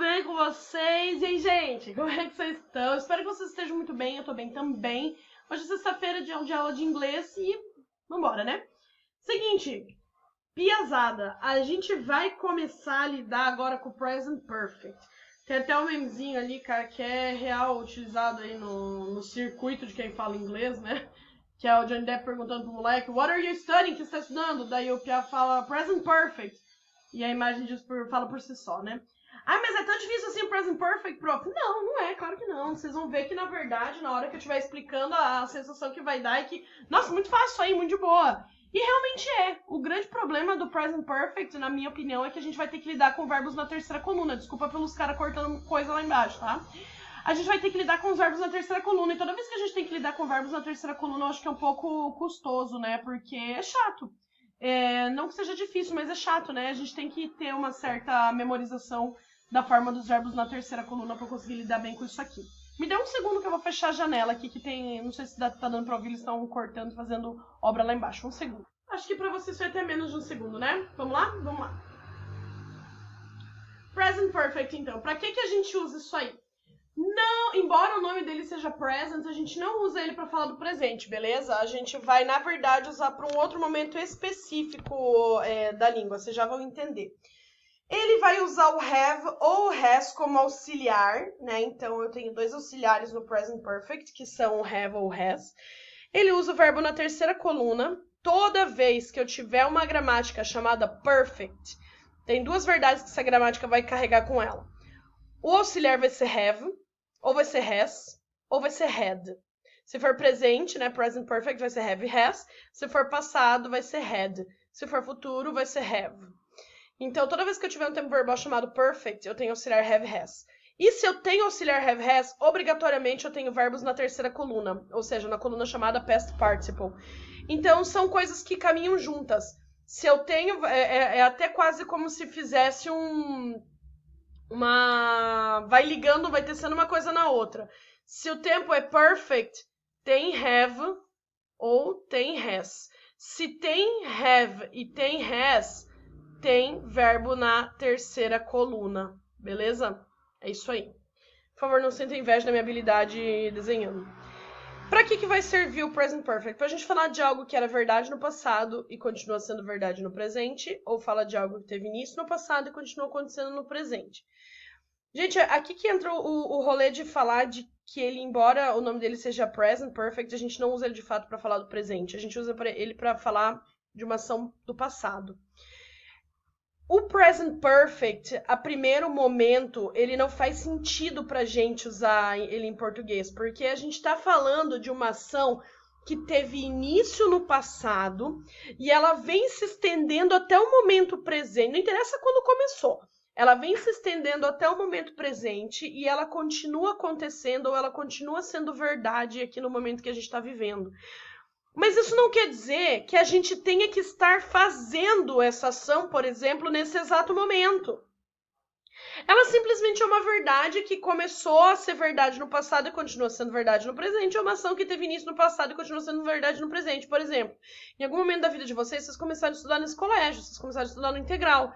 bem com vocês? E aí, gente, como é que vocês estão? Espero que vocês estejam muito bem, eu tô bem também. Hoje é sexta-feira, dia de aula de inglês e vambora, né? Seguinte, piazada, a gente vai começar a lidar agora com o Present Perfect. Tem até um memezinho ali, cara, que é real, utilizado aí no circuito de quem fala inglês, né? Que é o Johnny Depp perguntando pro moleque, What are you studying? O que você está estudando? Daí o Pia fala, Present Perfect. E a imagem fala por si só, né? Ah, mas é tão difícil assim o Present Perfect, prof? Não, não é, claro que não. Vocês vão ver que, na verdade, na hora que eu estiver explicando, a sensação que vai dar é que, nossa, muito fácil isso aí, muito de boa. E realmente é. O grande problema do Present Perfect, na minha opinião, é que a gente vai ter que lidar com verbos na terceira coluna. Desculpa pelos caras cortando coisa lá embaixo, tá? A gente vai ter que lidar com os verbos na terceira coluna. E toda vez que a gente tem que lidar com verbos na terceira coluna, eu acho que é um pouco custoso, né? Porque é chato. Não que seja difícil, mas é chato, né? A gente tem que ter uma certa memorização da forma dos verbos na terceira coluna pra eu conseguir lidar bem com isso aqui. Me dê um segundo que eu vou fechar a janela aqui, que tem... Não sei se tá dando pra ouvir, eles estão cortando, fazendo obra lá embaixo. Um segundo. Acho que pra vocês vai até menos de um segundo, né? Vamos lá? Vamos lá. Present Perfect, então. Pra que a gente usa isso aí? Não, embora o nome dele seja present, a gente não usa ele para falar do presente, beleza? A gente vai, na verdade, usar para um outro momento específico da língua, vocês já vão entender. Ele vai usar o have ou o has como auxiliar, né? Então, eu tenho dois auxiliares no present perfect, que são o have ou o has. Ele usa o verbo na terceira coluna. Toda vez que eu tiver uma gramática chamada perfect, tem duas verdades que essa gramática vai carregar com ela. O auxiliar vai ser have, ou vai ser has, ou vai ser had. Se for presente, né, present perfect, vai ser have e has. Se for passado, vai ser had. Se for futuro, vai ser have. Então, toda vez que eu tiver um tempo verbal chamado perfect, eu tenho auxiliar have e has. E se eu tenho auxiliar have e has, obrigatoriamente eu tenho verbos na terceira coluna, ou seja, na coluna chamada past participle. Então, são coisas que caminham juntas. Se eu tenho... É até quase como se fizesse vai ligando, vai tecendo uma coisa na outra. Se o tempo é perfect, tem have ou tem has. Se tem have e tem has, tem verbo na terceira coluna, beleza? É isso aí. Por favor, não sinta inveja da minha habilidade desenhando. Para que vai servir o present perfect? Pra gente falar de algo que era verdade no passado e continua sendo verdade no presente, ou fala de algo que teve início no passado e continua acontecendo no presente. Gente, aqui que entra o rolê de falar de que ele, embora o nome dele seja present perfect, a gente não usa ele de fato para falar do presente. A gente usa ele para falar de uma ação do passado. O present perfect, a primeiro momento, ele não faz sentido pra gente usar ele em português, porque a gente tá falando de uma ação que teve início no passado e ela vem se estendendo até o momento presente. Não interessa quando começou. Ela vem se estendendo até o momento presente e ela continua acontecendo ou ela continua sendo verdade aqui no momento que a gente está vivendo. Mas isso não quer dizer que a gente tenha que estar fazendo essa ação, por exemplo, nesse exato momento. Ela simplesmente é uma verdade que começou a ser verdade no passado e continua sendo verdade no presente. É uma ação que teve início no passado e continua sendo verdade no presente. Por exemplo, em algum momento da vida de vocês começaram a estudar nesse colégio, vocês começaram a estudar no integral.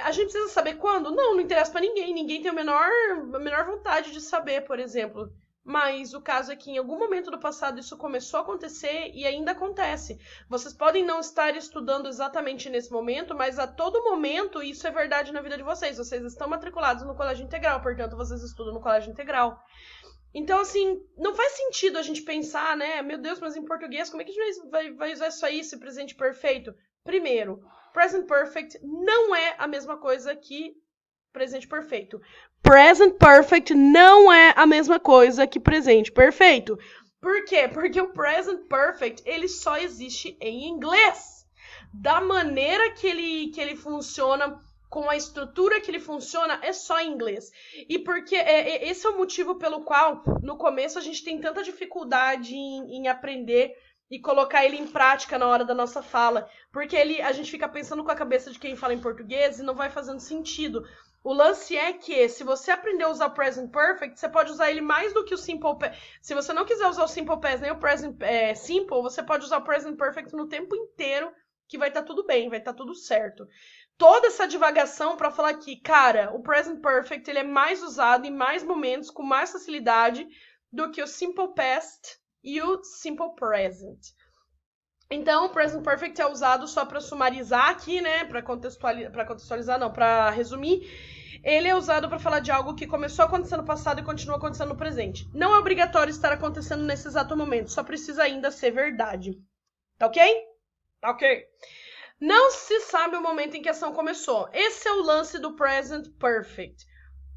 A gente precisa saber quando? Não interessa pra ninguém. Ninguém tem a menor vontade de saber, por exemplo. Mas o caso é que em algum momento do passado isso começou a acontecer e ainda acontece. Vocês podem não estar estudando exatamente nesse momento, mas a todo momento isso é verdade na vida de vocês. Vocês estão matriculados no colégio integral, portanto vocês estudam no colégio integral. Então, assim, não faz sentido a gente pensar, né? Meu Deus, mas em português, como é que a gente vai usar isso aí, esse presente perfeito? Primeiro, present perfect não é a mesma coisa que presente perfeito. Present perfect não é a mesma coisa que presente perfeito. Por quê? Porque o present perfect, ele só existe em inglês. Da maneira que ele funciona, com a estrutura que ele funciona, é só em inglês. E porque esse é o motivo pelo qual, no começo, a gente tem tanta dificuldade em aprender e colocar ele em prática na hora da nossa fala. Porque a gente fica pensando com a cabeça de quem fala em português e não vai fazendo sentido. O lance é que, se você aprender a usar o present perfect, você pode usar ele mais do que o simple past. Se você não quiser usar o simple past nem o present simple, você pode usar o present perfect no tempo inteiro, que vai estar tudo bem, vai estar tudo certo. toda essa divagação para falar que, cara, o present perfect ele é mais usado em mais momentos, com mais facilidade, do que o simple past e o simple present. Então, o present perfect é usado só para sumarizar aqui, né? Para contextualizar, não, para resumir. Ele é usado para falar de algo que começou a acontecer no passado e continua acontecendo no presente. Não é obrigatório estar acontecendo nesse exato momento, só precisa ainda ser verdade. Tá ok? Tá ok. Não se sabe o momento em que a ação começou. Esse é o lance do present perfect.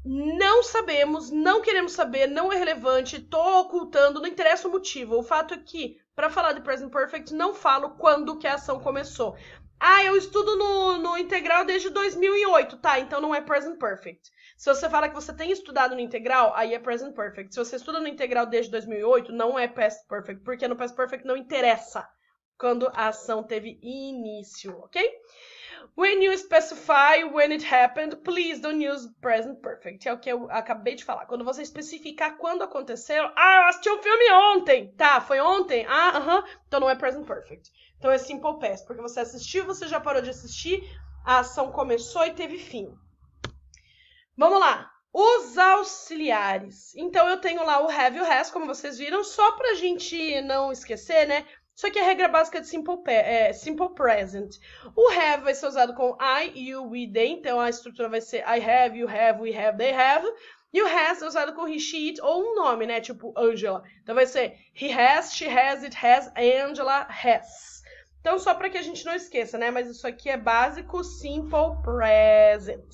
Não sabemos, não queremos saber, não é relevante, tô ocultando, não interessa o motivo. O fato é que, para falar de present perfect, não falo quando que a ação começou. Ah, eu estudo no integral desde 2008. Tá, então não é present perfect. Se você fala que você tem estudado no integral, aí é present perfect. Se você estuda no integral desde 2008, não é past perfect, porque no past perfect não interessa quando a ação teve início, ok? When you specify when it happened, please don't use present perfect. É o que eu acabei de falar. Quando você especificar quando aconteceu, eu assisti um filme ontem. Tá, foi ontem? Então não é present perfect. Então é simple past, porque você assistiu, você já parou de assistir, a ação começou e teve fim. Vamos lá. Os auxiliares. Então eu tenho lá o have e o has, como vocês viram, só pra gente não esquecer, né? Isso aqui é a regra básica de simple present. O have vai ser usado com I, you, we, they. Então a estrutura vai ser I have, you have, we have, they have. E o has é usado com he, she, it ou um nome, né? Tipo Angela. Então vai ser he has, she has, it has, Angela has. Então só para que a gente não esqueça, né? Mas isso aqui é básico simple present.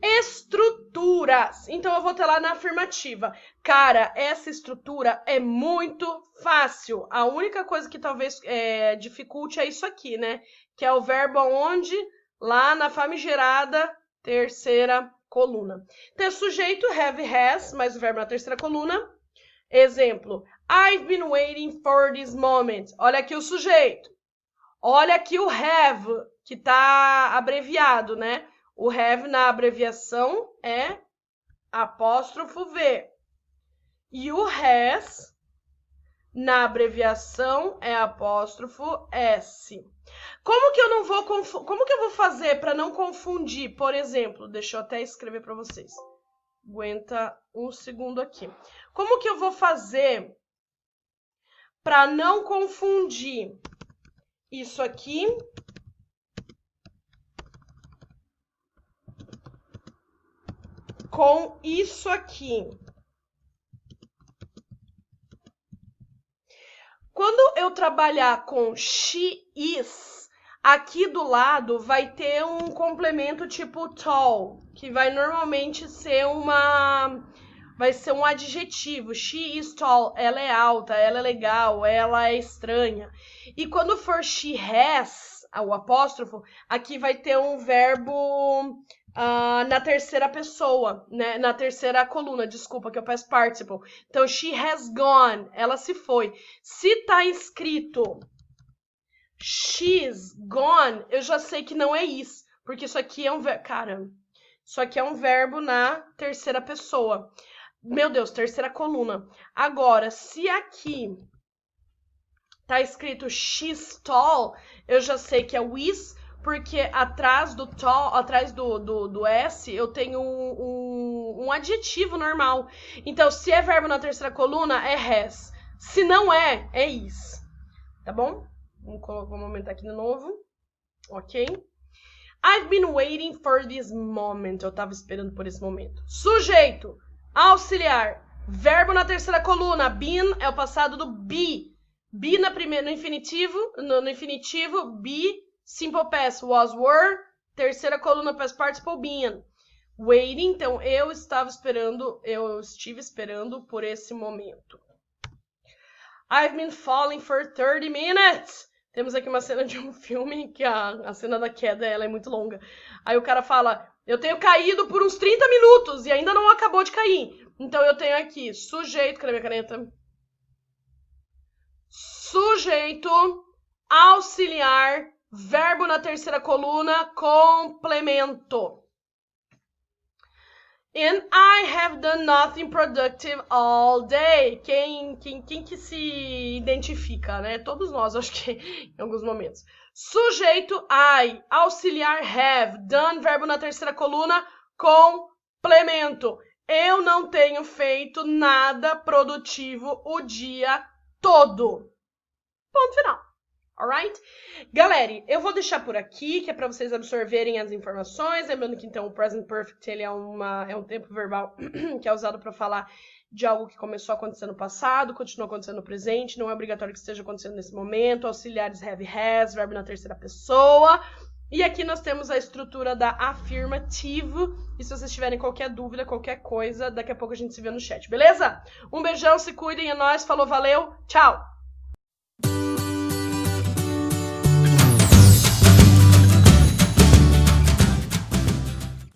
Estruturas. Então eu vou ter lá na afirmativa. Cara, essa estrutura é muito fácil. A única coisa que talvez dificulte é isso aqui, né? Que é o verbo onde? Lá na famigerada terceira coluna. Então é sujeito, have, has, mais o verbo na terceira coluna. Exemplo. I've been waiting for this moment. Olha aqui o sujeito. Olha aqui o have, que tá abreviado, né? O have na abreviação é apóstrofo V. E o has na abreviação é apóstrofo S. Como que eu vou fazer para não confundir? Por exemplo, deixa eu até escrever para vocês. Aguenta um segundo aqui. Como que eu vou fazer para não confundir isso aqui com isso aqui? Quando eu trabalhar com she is, aqui do lado vai ter um complemento tipo tall, que vai normalmente ser vai ser um adjetivo. She is tall, ela é alta, ela é legal, ela é estranha. E quando for she has, o apóstrofo, aqui vai ter um verbo na terceira pessoa, né? Na terceira coluna, desculpa, que eu peço participle. Então, she has gone, ela se foi. Se tá escrito she's gone, eu já sei que não é is, porque isso aqui é um verbo, cara, isso aqui é um verbo na terceira pessoa. Meu Deus, terceira coluna. Agora, se aqui tá escrito she's tall, eu já sei que é o is, porque atrás do tall, atrás do S, eu tenho um adjetivo normal. Então, se é verbo na terceira coluna, é has. Se não é is. Tá bom? Vamos aumentar aqui de novo. Ok? I've been waiting for this moment. Eu tava esperando por esse momento. Sujeito. Auxiliar. Verbo na terceira coluna. Been é o passado do be. Be no infinitivo. No infinitivo, be. Simple past, was, were. Terceira coluna, past participle, been. Waiting, então eu estive esperando por esse momento. I've been falling for 30 minutes. Temos aqui uma cena de um filme que a cena da queda ela é muito longa. Aí o cara fala, eu tenho caído por uns 30 minutos e ainda não acabou de cair. Então eu tenho aqui sujeito, cadê minha caneta? Sujeito, auxiliar, verbo na terceira coluna, complemento. And I have done nothing productive all day. Quem que se identifica, né? Todos nós, acho que em alguns momentos. Sujeito I, auxiliar have, done, verbo na terceira coluna, complemento. Eu não tenho feito nada produtivo o dia todo. Ponto final. Alright? Galera, eu vou deixar por aqui, que é para vocês absorverem as informações. Lembrando que, então, o present perfect ele é um tempo verbal que é usado para falar de algo que começou a acontecer no passado, continua acontecendo no presente, não é obrigatório que esteja acontecendo nesse momento. Auxiliares have, has, verbo na terceira pessoa. E aqui nós temos a estrutura da afirmative. E se vocês tiverem qualquer dúvida, qualquer coisa, daqui a pouco a gente se vê no chat, beleza? Um beijão, se cuidem, é nóis, falou, valeu, tchau!